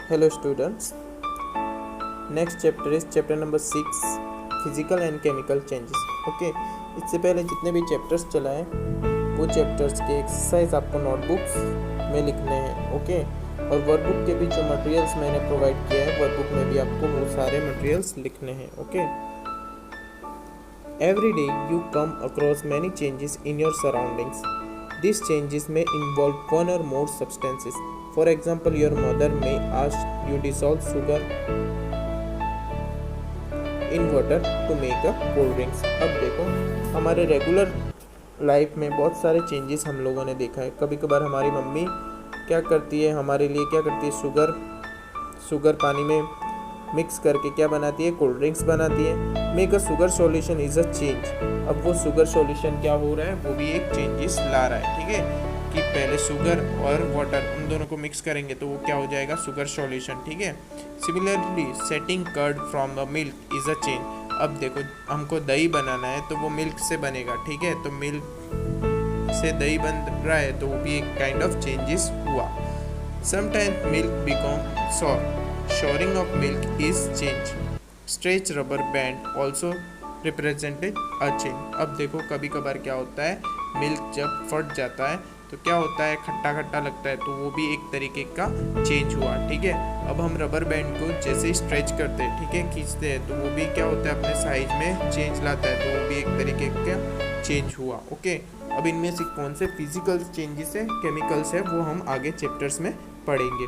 Hello students. Next chapter is chapter number 6 physical and chemical changes. Okay, इससे पहले जितने भी चैप्टर्स चलाए वो चैप्टर्स के एक्सरसाइज आपको नोटबुक्स में लिखने हैं. ओके, और वर्कबुक के भी जो मटेरियल्स मैंने प्रोवाइड किया है वर्कबुक में भी आपको वो सारे मटेरियल्स लिखने हैं. Okay, every day you come across many changes in your surroundings. These changes may involve one or more substances. For example, your mother may ask you dissolve sugar in water to make a cold drinks. अब देखो, हमारे regular life में बहुत सारे changes हम लोगों ने देखा है. कभी कभार हमारी मम्मी क्या करती है, हमारे लिए क्या करती है, शुगर पानी में मिक्स करके क्या बनाती है, कोल्ड ड्रिंक्स बनाती है. Make a sugar solution is a change. अब वो शुगर सॉल्यूशन क्या हो रहा है, वो भी एक चेंजेस ला रहा है. ठीक है, कि पहले शुगर और वाटर उन दोनों को मिक्स करेंगे तो वो क्या हो जाएगा, शुगर सॉल्यूशन. ठीक है. Similarly setting curd from the milk is a change. अब देखो, हमको दही बनाना है तो वो मिल्क से बनेगा. ठीक है, तो मिल्क से दही बन रहा है तो वो भी एक काइंड ऑफ चेंजेस हुआ. Sometimes milk become sour. Shoring of milk is change. Stretch rubber band also represented a change. अब देखो, कभी कभार क्या होता है, मिल्क जब फट जाता है तो क्या होता है, खट्टा खट्टा लगता है, तो वो भी एक तरीके का चेंज हुआ. ठीक है. अब हम रबर बैंड को जैसे स्ट्रेच करते हैं, ठीक है, खींचते हैं, तो वो भी क्या होता है, अपने साइज में चेंज लाता है, तो वो भी एक तरीके का चेंज हुआ. ओके, अब इनमें से कौन से फिजिकल चेंजेस है, केमिकल्स है, वो हम आगे चैप्टर्स में पढ़ेंगे.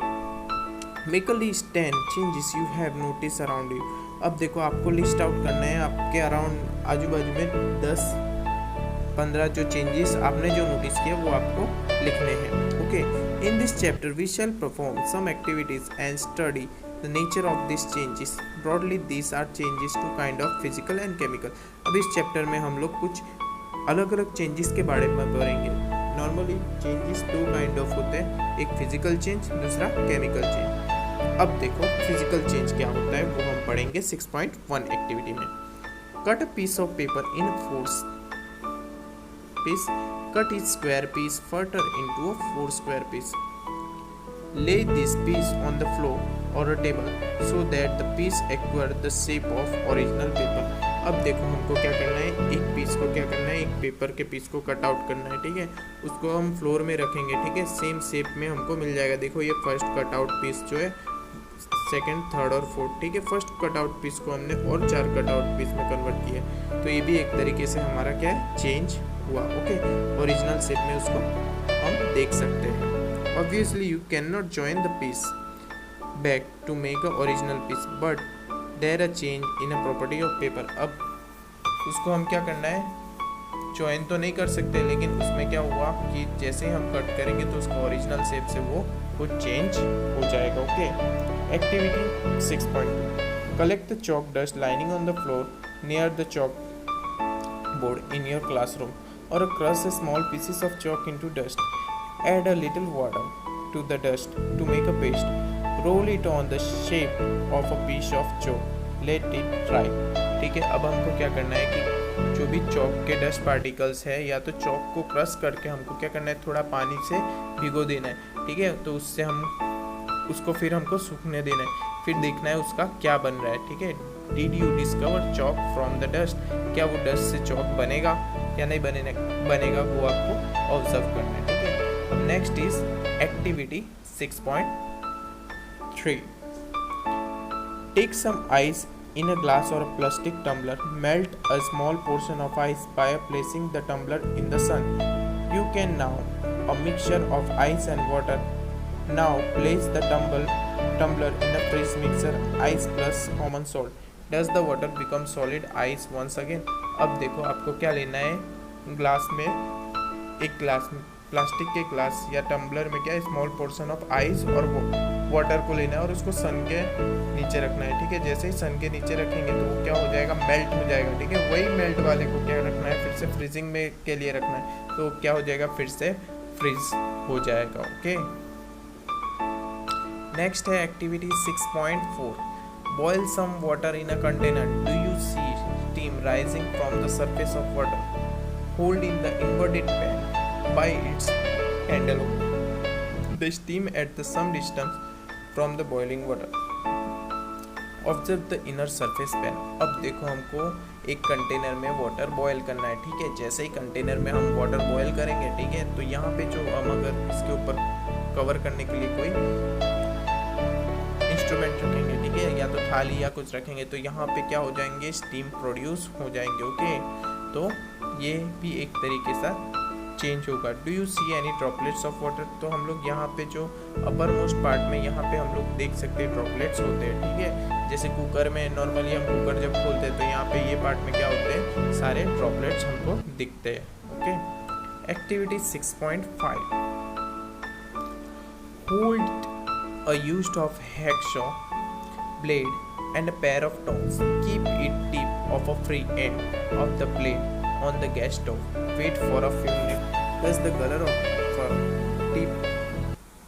Make a list 10 changes you have notice around you. अब देखो, आपको लिस्ट आउट करना है आपके अराउंड आजू बाजू में 10-15 जो चेंजेस आपने जो नोटिस किया वो आपको लिखने हैं. Okay, in this chapter we shall perform some activities and study the nature of this changes. Broadly this are changes two kind of physical and chemical. अब इस चैप्टर में हम लोग कुछ अलग अलग चेंजेस के बारे में पढ़ेंगे. नॉर्मली चेंजेस दो काइंड ऑफ होते हैं, एक फिजिकल चेंज, दूसरा केमिकल चेंज. अब देखो, फिजिकल चेंज क्या होता है वो हम पढ़ेंगे 6.1 एक्टिविटी में. Cut a piece of paper in 4 piece. Cut each square piece further into a 4 square piece. Lay this piece on the floor or a table so that the piece acquire the shape of original paper. अब देखो, हमको क्या करना है, एक piece को क्या करना है, एक पेपर के पीस को कट आउट करना है. ठीक है, उसको हम फ्लोर में रखेंगे. ठीक है, सेम शेप में हमको मिल जाएगा. देखो, ये फर्स्ट कट आउट पीस जो है, सेकंड, थर्ड और फोर्थ. ठीक है, फर्स्ट कट आउट पीस को हमने और 4 कट आउट पीस में कन्वर्ट किया, तो ये भी एक तरीके से हमारा क्या है, चेंज हुआ. ओके, ओरिजिनल शेप में उसको हम देख सकते हैं. Obviously you can not join the piece back to make a original piece but there a change in a property of paper. अब उसको हम क्या करना है, ज्वाइन तो नहीं कर सकते, लेकिन उसमें क्या हुआ कि जैसे ही हम कट करेंगे तो उसका ओरिजिनल शेप से वो कुछ चेंज हो जाएगा. Okay, activity 6.2 collect the chalk dust lining on the floor near the chalkboard in your classroom और crush the small pieces of chalk into dust. Add a little water to the dust to make a paste. Roll it on the shape of a piece of chalk. Let it dry. ठीक है, अब हमको क्या करना है कि जो भी चॉक के डस्ट पार्टिकल्स है, या तो चॉक को क्रश करके हमको क्या करना है, थोड़ा पानी से भिगो देना है. ठीक है, तो उससे हम उसको फिर हमको सूखने देना है, फिर देखना है उसका क्या बन रहा है. ठीक है, did you discover chalk from the dust. क्या वो डस्ट से चॉक बनेगा या नहीं बनेगा वो आपको ऑब्जर्व करना है. ठीक है, अब next is activity 6.3 take some ice in a glass or a plastic tumbler. Melt a small portion of ice by placing the tumbler in the sun. You can now a mixture of ice and water. Now place the tumbler in a freeze mixer, ice plus common salt. Does the water become solid ice once again? अब देखो, आपको क्या लेना है, glass में, एक glass में plastic के ग्लास या टम्बलर में क्या स्मॉल पोर्शन ऑफ आइस और वाटर को लेना है और उसको सन के नीचे रखना है. ठीक है, जैसे ही सन के नीचे रखेंगे तो वो क्या हो जाएगा, मेल्ट हो जाएगा. ठीक है, वही मेल्ट वाले को क्या रखना है, फिर से फ्रीजिंग में के लिए रखना है, तो क्या हो जाएगा, फिर से फ्रीज हो जाएगा. ओके, नेक्स्ट है activity 6.4 boil some water in a container. Do you see steam rising from the surface of water. Hold in the inverted pan by its handle. The steam at the some distance from the boiling water. Observe the inner surface pan. अब देखो हमको एक container में water boil करना है, ठीक है। जैसे ही कंटेनर में हम वाटर बॉयल करेंगे, ठीक है, तो यहाँ पे जो हम अगर इसके ऊपर कवर करने के लिए कोई इंस्ट्रूमेंट रखेंगे, ठीक है, या तो थाली या कुछ रखेंगे, तो यहाँ पे क्या हो जाएंगे, स्टीम प्रोड्यूस हो जाएंगे। ओके, तो ये भी एक तरीके से चेंज होगा। Do you see any droplets of water. तो हम लोग यहाँ पे जो अपर मोस्ट पार्ट में यहाँ पे हम लोग देख सकते हैं ड्रॉपलेट्स होते हैं, ठीक है। जैसे कुकर में नॉर्मली हम कुकर जब खोलते हैं तो यहाँ पे ये पार्ट में क्या होते हैं, सारे ड्रॉपलेट्स हमको दिखते हैं। Okay, activity 6.5 hold a used of hacksaw blade and a pair of tongs. Keep it tip of a free end of the blade on the gas stove. Wait for a few minutes. Does the color of tip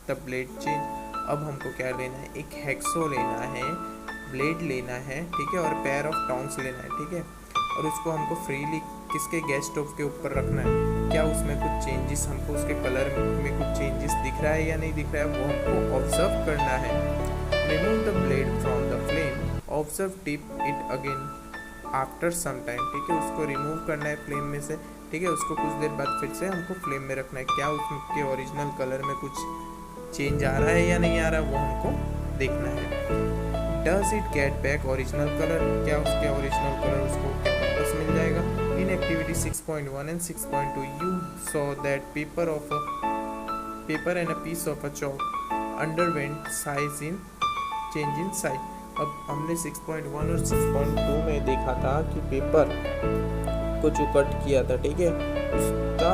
the blade change? अब हमको क्या लेना है, एक hacksaw लेना है, blade लेना है, ठीक है, और पेयर ऑफ टोंग्स लेना है, ठीक है, और उसको हमको फ्रीली किसके गैस स्टोव के ऊपर रखना है। क्या उसमें कुछ चेंजेस, हमको उसके कलर में कुछ चेंजेस दिख रहा है या नहीं दिख रहा है, वो हमको ऑब्जर्व करना है। Remove the blade from the flame, observe tip it again after some time, ठीक है, उसको रिमूव करना है फ्लेम में से, ठीक है, उसको कुछ देर बाद फिर से हमको फ्लेम में रखना है। क्या उसके ओरिजिनल कलर में कुछ चेंज आ रहा है या नहीं आ रहा है, वो हमको देखना है। Does it get back original colour, क्या उसके ओरिजिनल कलर उसको वापस मिल जाएगा। In activity 6.1 and 6.2 you saw that paper and a piece of a chalk underwent change in size। अब हमने 6.1 और 6.2 में देखा था कि पेपर को जो कट किया था, ठीक है, उसका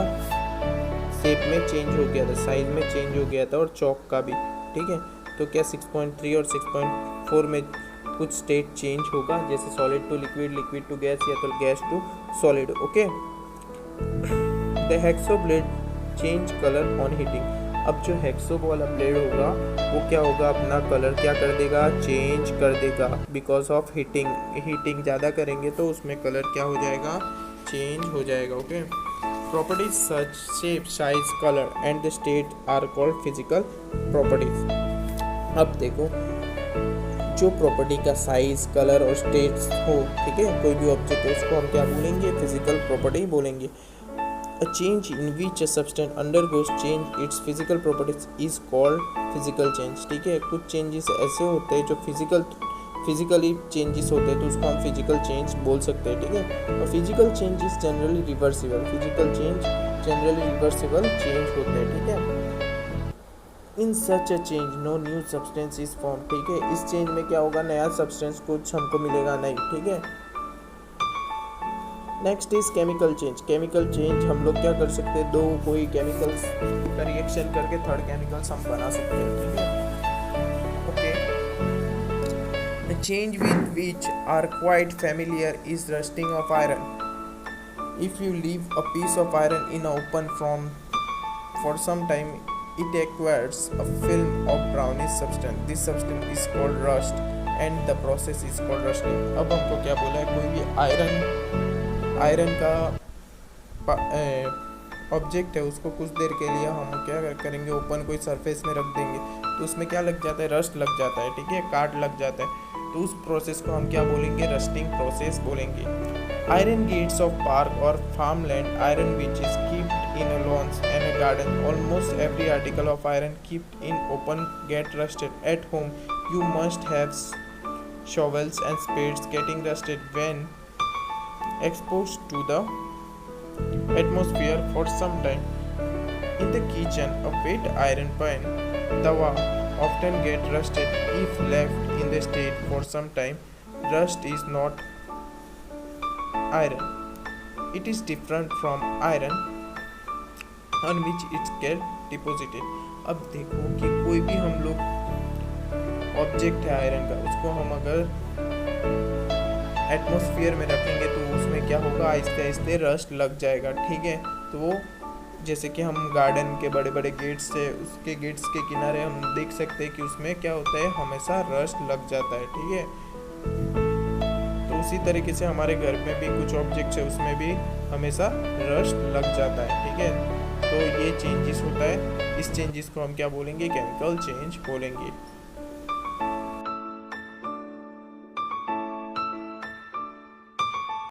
शेप में चेंज हो गया था, साइज में चेंज हो गया था, और चौक का भी, ठीक है। तो क्या 6.3 और 6.4 में कुछ स्टेट चेंज होगा, जैसे solid to liquid, liquid to gas, या तो gas to solid. Okay, the hacksaw blade change colour on heating. अब जो हेक्सो वाला ब्लेड होगा वो क्या होगा, अपना कलर क्या कर देगा, चेंज कर देगा, बिकॉज ऑफ हीटिंग ज़्यादा करेंगे तो उसमें कलर क्या हो जाएगा, चेंज हो जाएगा। Okay, properties such shape, size, colour and the state are called physical properties. अब देखो, जो प्रॉपर्टी का साइज, कलर और स्टेट्स हो, ठीक है, कोई भी ऑब्जेक्ट है, उसको हम क्या बोलेंगे, फिजिकल प्रॉपर्टी बोलेंगे। A change in which a substance undergoes change its physical properties is called physical change, ठीक है। कुछ चेंजेस ऐसे होते हैं जो फिजिकली चेंजेस होते हैं, तो उसको हम फिजिकल चेंज बोल सकते हैं, ठीक है। और physical change is generally reversible, physical change generally reversible change होते हैं, ठीक है। In such a change no new substance is form, ठीक है, इस चेंज में क्या होगा, नया सब्सटेंस कुछ हमको मिलेगा नहीं, ठीक है। Next is chemical change. Chemical change हम लोग क्या कर सकते हैं, दो कोई केमिकल्स का रिएक्शन करके थर्ड केमिकल्स हम बना सकते हैं, ठीक है। Okay, the change with which are quite familiar is rusting of iron. If you leave a piece of iron in open from for some time it acquires a film of brownish substance. This substance is called rust and the process is called rusting. अब हमको क्या बोला है, कोई भी iron का object है, उसको कुछ देर के लिए हम क्या करेंगे, ओपन कोई सरफेस में रख देंगे, तो उसमें क्या लग जाता है, रस्ट लग जाता है, ठीक है, काट लग जाता है, तो उस प्रोसेस को हम क्या बोलेंगे, रस्टिंग प्रोसेस बोलेंगे। Iron gates of park or farmland, iron which is kept in a lawns and a garden. Almost every article of iron kept in open get rusted. At home, you must have shovels and spades getting rusted when exposed to the atmosphere for some time. In the kitchen, a wet iron pan, tawa, often get rusted if left in the state for some time. Rust is not iron. It is different from iron on which it get deposited. अब देखो कि कोई भी हम लोग object है iron का, उसको हम अगर एटमॉस्फेयर में रखेंगे तो उसमें क्या होगा, आहिस्ते आहिस्ते रस्ट लग जाएगा, ठीक है। तो वो जैसे कि हम गार्डन के बड़े बड़े गेट्स से, उसके गेट्स के किनारे हम देख सकते हैं कि उसमें क्या होता है, हमेशा रस्ट लग जाता है, ठीक है। तो उसी तरीके से हमारे घर में भी कुछ ऑब्जेक्ट्स है, उसमें भी हमेशा रस्ट लग जाता है, ठीक है। तो ये चेंजेस होता है, इस चेंजेस को हम क्या बोलेंगे, केमिकल चेंज बोलेंगे।